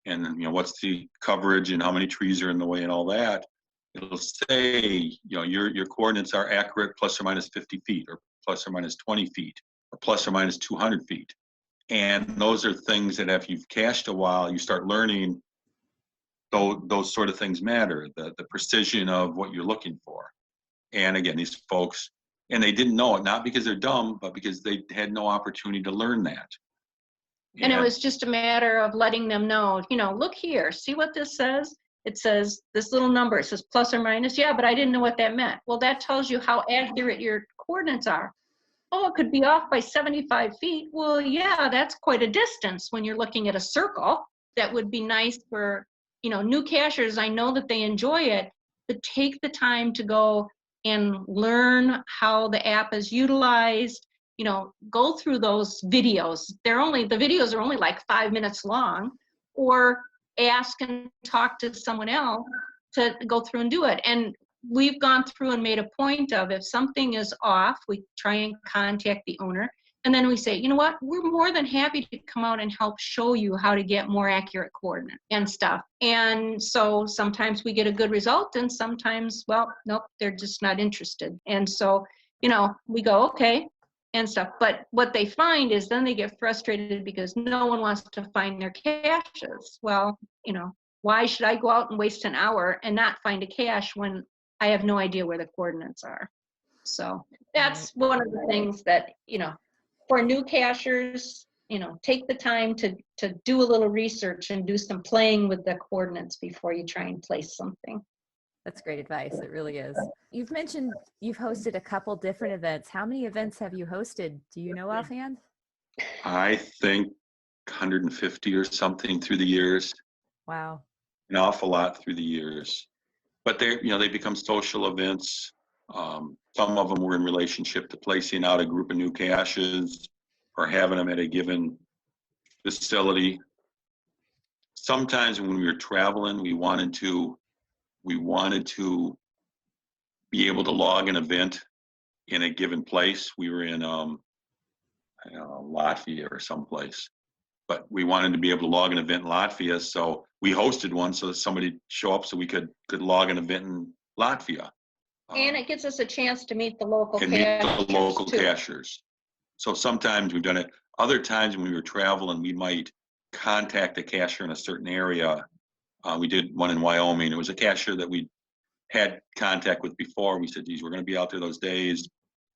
B: and what's the coverage and how many trees are in the way and all that. It'll say, your coordinates are accurate plus or minus 50 feet, or plus or minus 20 feet, or plus or minus 200 feet. And those are things that if you've cached a while, you start learning. Those sort of things matter, the precision of what you're looking for. And again, these folks, and they didn't know it, not because they're dumb, but because they had no opportunity to learn that.
C: And it was just a matter of letting them know, look here, see what this says? It says this little number, it says plus or minus. Yeah, but I didn't know what that meant. Well, that tells you how accurate your coordinates are. Oh, it could be off by 75 feet. Well, yeah, that's quite a distance when you're looking at a circle. That would be nice for new cachers. I know that they enjoy it, but take the time to go and learn how the app is utilized. Go through those videos. The videos are only like 5 minutes long, or ask and talk to someone else to go through and do it. And we've gone through and made a point of, if something is off, we try and contact the owner. And then we say, you know what, we're more than happy to come out and help show you how to get more accurate coordinates and stuff. And so sometimes we get a good result, and sometimes, well, nope, they're just not interested. And so, we go, okay, and stuff. But what they find is then they get frustrated because no one wants to find their caches. Well, why should I go out and waste an hour and not find a cache when I have no idea where the coordinates are? So that's one of the things that, for new cachers, take the time to do a little research and do some playing with the coordinates before you try and place something.
A: That's great advice. It really is. You've mentioned you've hosted a couple different events. How many events have you hosted? Do you know offhand?
B: I think 150 or something through the years.
A: Wow.
B: An awful lot through the years. But they become social events. Some of them were in relationship to placing out a group of new caches or having them at a given facility. Sometimes when we were traveling, we wanted to be able to log an event in a given place. We were in Latvia or someplace, but we wanted to be able to log an event in Latvia, so we hosted one so that somebody show up so we could log an event in Latvia.
C: And it gives us a chance to meet the local
B: cachers. So sometimes we've done it. Other times when we were traveling, we might contact a cacher in a certain area. We did one in Wyoming. It was a cacher that we had contact with before. We said, geez, we're going to be out there those days.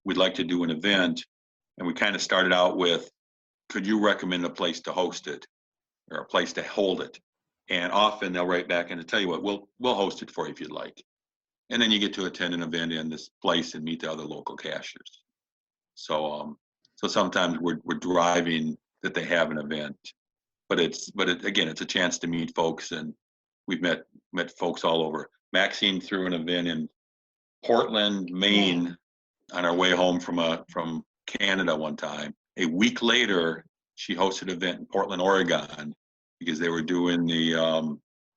B: We'd like to do an event. And we kind of started out with, could you recommend a place to host it or a place to hold it? And often they'll write back and tell you what, we'll host it for you if you'd like. And then you get to attend an event in this place and meet the other local cachers. So sometimes we're driving that they have an event, but again, it's a chance to meet folks, and we've met folks all over. Maxine threw an event in Portland, Maine, on our way home from Canada one time. A week later, she hosted an event in Portland, Oregon, because they were doing the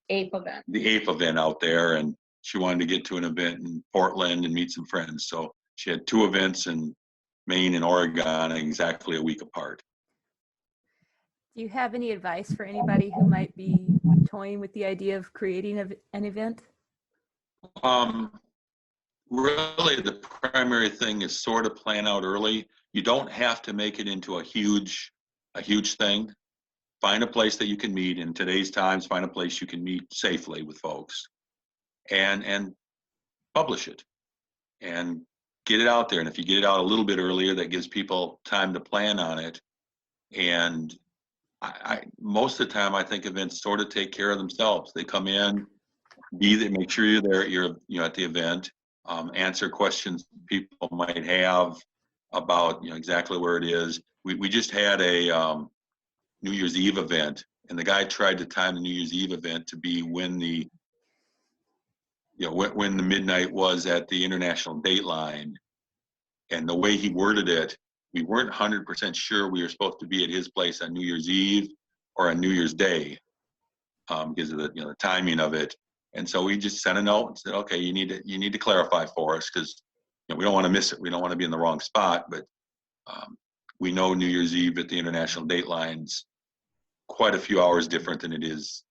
C: APE event.
B: The APE event out there, and she wanted to get to an event in Portland and meet some friends. So she had two events in Maine and Oregon exactly a week apart.
A: Do you have any advice for anybody who might be toying with the idea of creating an event?
B: Really, the primary thing is sort of plan out early. You don't have to make it into a huge thing. Find a place that you can meet. In today's times, find a place you can meet safely with folks, and publish it and get it out there. And if you get it out a little bit earlier, that gives people time to plan on it. And I most of the time, I think events sort of take care of themselves. They come in, make sure you're there, you're at the event, answer questions people might have about exactly where it is. We just had a New Year's Eve event, and the guy tried to time the New Year's Eve event to be when the midnight was at the international dateline. And the way he worded it, we weren't 100% sure we were supposed to be at his place on New Year's Eve or on New Year's Day, because of the timing of it. And so we just sent a note and said, okay, you need to clarify for us, because we don't want to miss it. We don't want to be in the wrong spot, but we know New Year's Eve at the international dateline's quite a few hours different than it is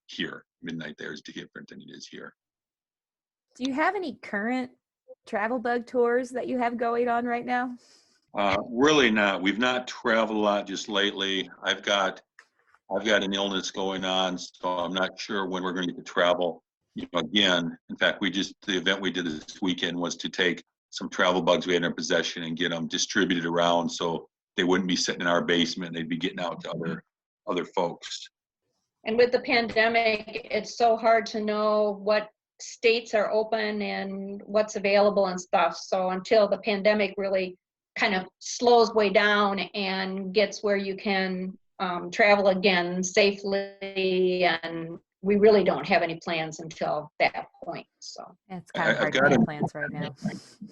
B: here. Midnight there is different than it is here.
A: Do you have any current travel bug tours that you have going on right now?
B: Really not. We've not traveled a lot just lately. I've got an illness going on, so I'm not sure when we're going to get to travel again. In fact, the event we did this weekend was to take some travel bugs we had in our possession and get them distributed around so they wouldn't be sitting in our basement. They'd be getting out to other folks.
C: And with the pandemic, it's so hard to know what states are open and what's available and stuff. So until the pandemic really kind of slows way down and gets where you can travel again safely, and we really don't have any plans until that point. So
A: it's kind of hard to make plans right now.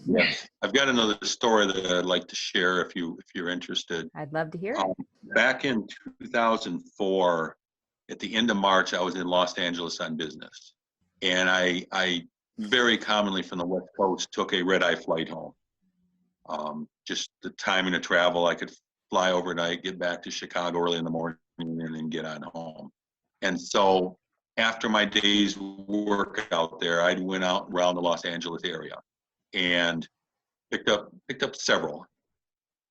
B: Yes, I've got another story that I'd like to share if you're interested.
A: I'd love to hear it.
B: Back in 2004, at the end of March, I was in Los Angeles on business, And I very commonly from the West Coast took a red-eye flight home. Just the timing of travel, I could fly overnight, get back to Chicago early in the morning, and then get on home. And so after my day's work out there, I went out around the Los Angeles area and picked up several.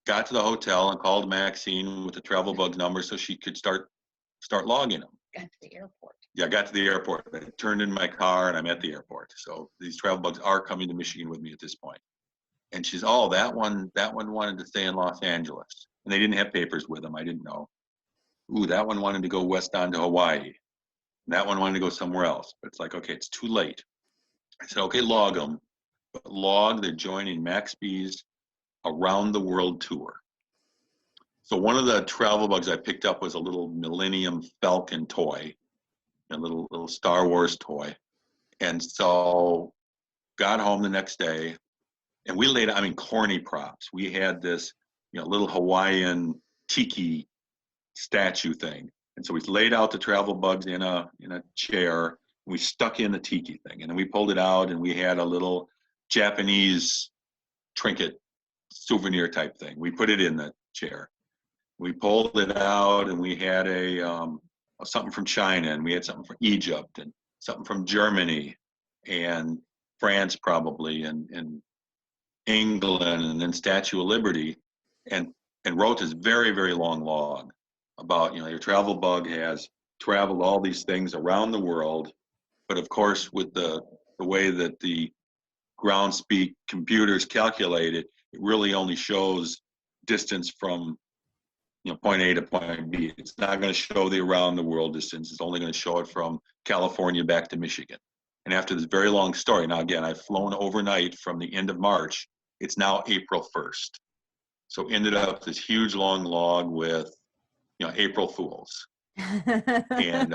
B: Got to the hotel and called Maxine with the travel bug number so she could start logging them.
C: Got to the airport.
B: Yeah, I got to the airport. I turned in my car and I'm at the airport. So these travel bugs are coming to Michigan with me at this point. And she's, oh, that one wanted to stay in Los Angeles. And they didn't have papers with them. I didn't know. Ooh, that one wanted to go west on to Hawaii. And that one wanted to go somewhere else. But it's like, okay, it's too late. I said, okay, log them. But log, they're joining MaxB's Around the World Tour. So one of the travel bugs I picked up was a little Millennium Falcon toy, a little Star Wars toy. And so got home the next day and we laid, corny props. We had this, little Hawaiian tiki statue thing. And so we laid out the travel bugs in a chair and we stuck in the tiki thing. And then we pulled it out and we had a little Japanese trinket souvenir type thing. We put it in the chair. We pulled it out and we had something from China and we had something from Egypt and something from Germany and France probably and England and then Statue of Liberty and wrote this very, very long log about, your travel bug has traveled all these things around the world. But of course, with the way that the ground speak computers calculate it, it really only shows distance from point A to point B. It's not going to show the around the world distance. It's only going to show it from California back to Michigan. And after this very long story, now again, I've flown overnight from the end of March. It's now April 1st. So ended up this huge long log with, April Fools. And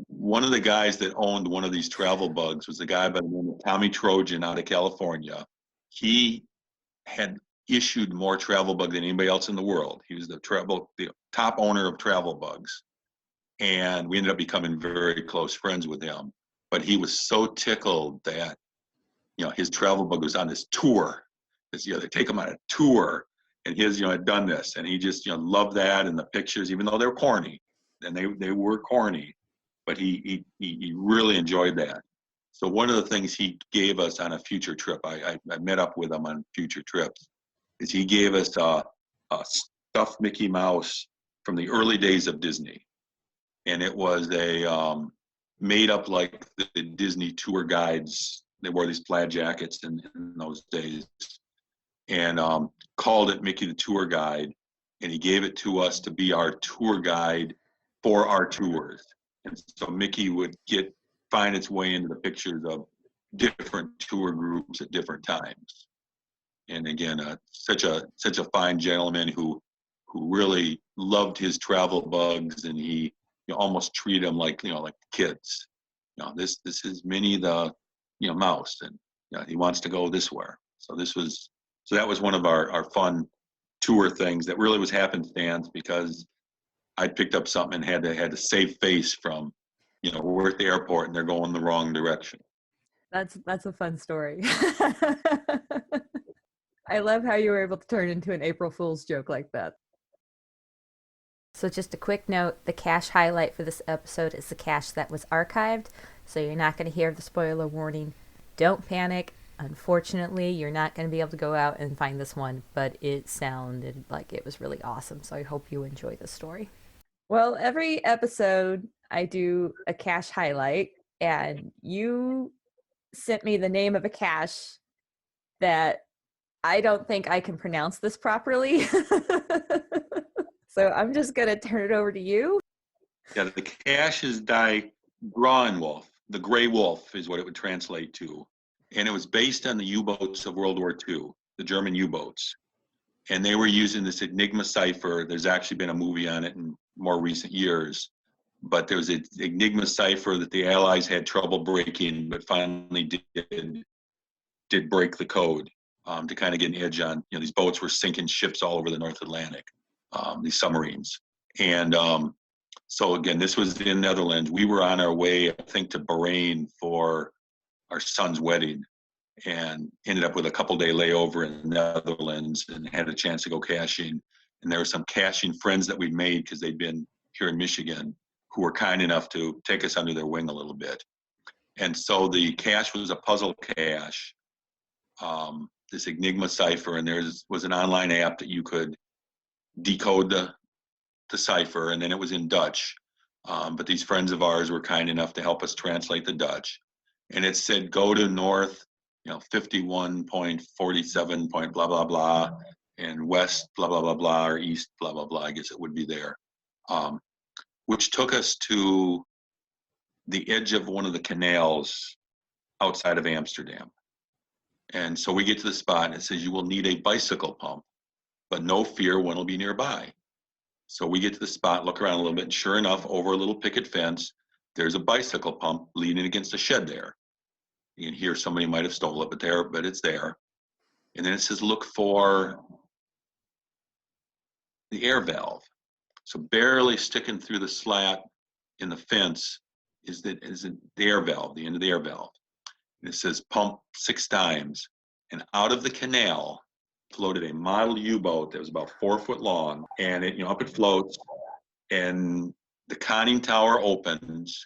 B: one of the guys that owned one of these travel bugs was a guy by the name of Tommy Trojan out of California. He had issued more travel bug than anybody else in the world. He was the top owner of travel bugs. And we ended up becoming very close friends with him. But he was so tickled that, his travel bug was on this tour. They take him on a tour and his, had done this. And he just, loved that and the pictures, even though they were corny. And they were corny, but he really enjoyed that. So one of the things he gave us on a future trip, I met up with him on future trips, is he gave us a stuffed Mickey Mouse from the early days of Disney. And it was made up like the Disney tour guides. They wore these plaid jackets in those days. And called it Mickey the Tour Guide. And he gave it to us to be our tour guide for our tours. And so Mickey would find its way into the pictures of different tour groups at different times. And again, such a fine gentleman who really loved his travel bugs, and he almost treated them like kids. This is Minnie the mouse, and he wants to go this way. So that was one of our fun tour things that really was happenstance, because I picked up something and had to save face from, we're at the airport and they're going the wrong direction.
A: That's a fun story. I love how you were able to turn into an April Fool's joke like that. So just a quick note, the cache highlight for this episode is the cache that was archived, so you're not going to hear the spoiler warning. Don't panic. Unfortunately, you're not going to be able to go out and find this one, but it sounded like it was really awesome, so I hope you enjoy the story. Well, every episode I do a cache highlight, and you sent me the name of a cache that I don't think I can pronounce this properly. So I'm just going to turn it over to you.
B: Yeah, the cache is Die Grauenwolf. The Gray Wolf is what it would translate to. And it was based on the U-boats of World War II, the German U-boats. And they were using this Enigma cipher. There's actually been a movie on it in more recent years. But there was an Enigma cipher that the Allies had trouble breaking, but finally did break the code to kind of get an edge on. These boats were sinking ships all over the North Atlantic, these submarines. And So again, this was in Netherlands. We were on our way, I think, to Bahrain for our son's wedding, and ended up with a couple-day layover in the Netherlands and had a chance to go caching. And there were some caching friends that we'd made because they'd been here in Michigan who were kind enough to take us under their wing a little bit. And so the cache was a puzzle cache, this Enigma cipher, and there was an online app that you could decode the cipher, and then it was in Dutch. But these friends of ours were kind enough to help us translate the Dutch. And it said, go to north, 51.47 point blah, blah, blah, and west, blah, blah, blah, blah, or east, blah, blah, blah, I guess it would be there. Which took us to the edge of one of the canals outside of Amsterdam. And so we get to the spot and it says, you will need a bicycle pump, but no fear, one will be nearby. So we get to the spot, look around a little bit, and sure enough, over a little picket fence, there's a bicycle pump leaning against a shed there. You can hear somebody might have stole it, but it's there. And then it says, look for the air valve. So barely sticking through the slat in the fence is the air valve, the end of the air valve. And it says pump 6 times. And out of the canal floated a model U-boat that was about 4 foot long. And up it floats. And the conning tower opens.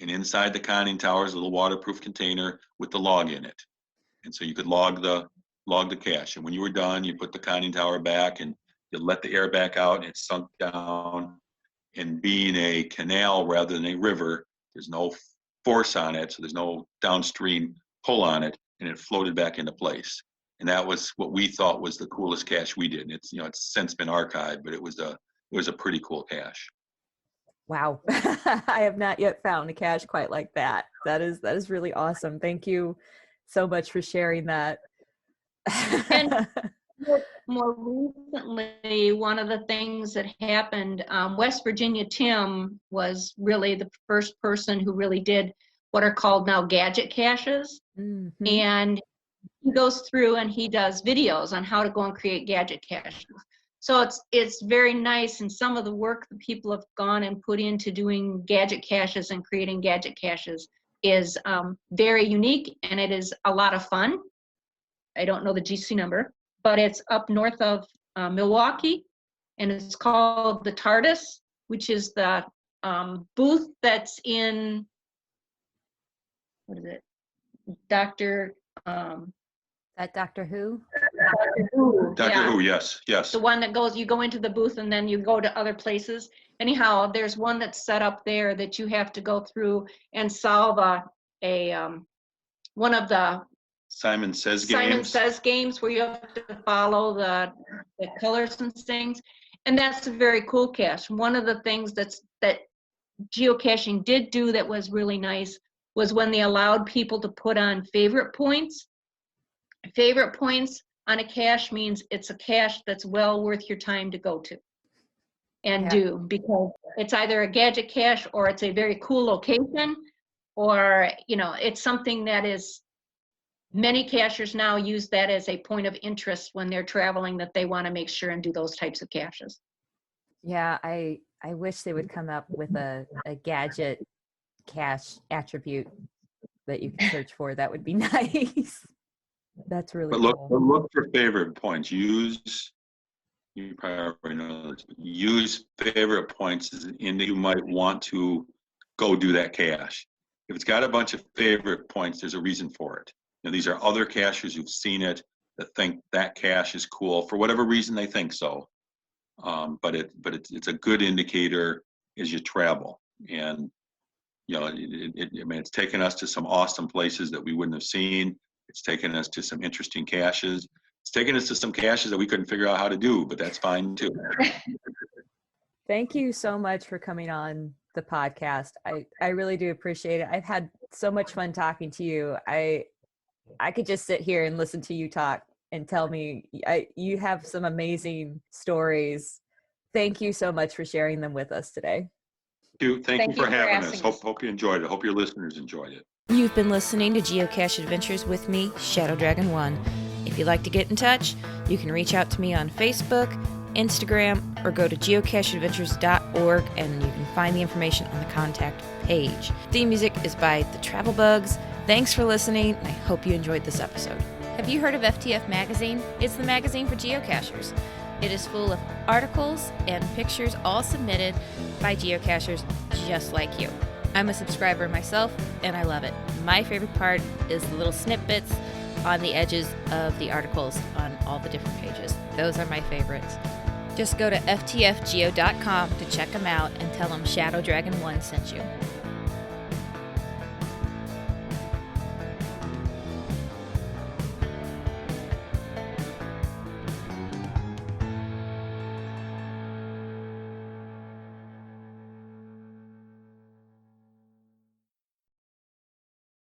B: And inside the conning tower is a little waterproof container with the log in it. And so you could log the cache. And when you were done, you put the conning tower back and you let the air back out, and it sunk down. And being a canal rather than a river, there's no force on it, so there's no downstream pull on it, and it floated back into place. And that was what we thought was the coolest cache we did. And it's since been archived, but it was a pretty cool cache.
D: Wow. I have not yet found a cache quite like that. That is really awesome. Thank you so much for sharing that.
C: And more recently, one of the things that happened, West Virginia Tim was really the first person who really did what are called now gadget caches. Mm-hmm. And he goes through and he does videos on how to go and create gadget caches. So it's very nice, and some of the work that people have gone and put into doing gadget caches and creating gadget caches is very unique, and it is a lot of fun. I don't know the GC number, but it's up north of Milwaukee, and it's called the TARDIS, which is the booth that's in, what is it, Dr.
D: That Doctor Who?
B: Doctor Who, yes.
C: The one that goes, you go into the booth and then you go to other places. Anyhow, there's one that's set up there that you have to go through and solve one of the
B: Simon Says games
C: where you have to follow the colors and things. And that's a very cool cache. One of the things that geocaching did do that was really nice was when they allowed people to put on favorite points. Favorite points on a cache means it's a cache that's well worth your time to go to and do, because it's either a gadget cache or it's a very cool location, or it's something that is, many cachers now use that as a point of interest when they're traveling, that they want to make sure and do those types of caches.
D: Yeah, I wish they would come up with a gadget cache attribute that you can search for. That would be nice. That's really
B: cool.
D: But
B: look for favorite points. You probably already know this, but use favorite points in that you might want to go do that cache. If it's got a bunch of favorite points, there's a reason for it. These are other cachers who've seen it that think that cache is cool for whatever reason they think so. But it's a good indicator as you travel. And it's taken us to some awesome places that we wouldn't have seen. It's taken us to some interesting caches. It's taken us to some caches that we couldn't figure out how to do, but that's fine too.
D: Thank you so much for coming on the podcast. I really do appreciate it. I've had so much fun talking to you. I could just sit here and listen to you talk and tell me you have some amazing stories. Thank you so much for sharing them with us today.
B: Thank you for having us. Hope you enjoyed it. Hope your listeners enjoyed it.
A: You've been listening to Geocache Adventures with me, Shadow Dragon 1. If you'd like to get in touch, you can reach out to me on Facebook, Instagram or go to geocacheadventures.org and you can find the information on the contact page. Theme music is by the Travel Bugs. Thanks for listening, and I hope you enjoyed this episode. Have you heard of FTF Magazine? It's the magazine for geocachers. It is full of articles and pictures all submitted by geocachers just like you. I'm a subscriber myself, and I love it. My favorite part is the little snippets on the edges of the articles on all the different pages. Those are my favorites. Just go to ftfgeo.com to check them out and tell them Shadow Dragon 1 sent you.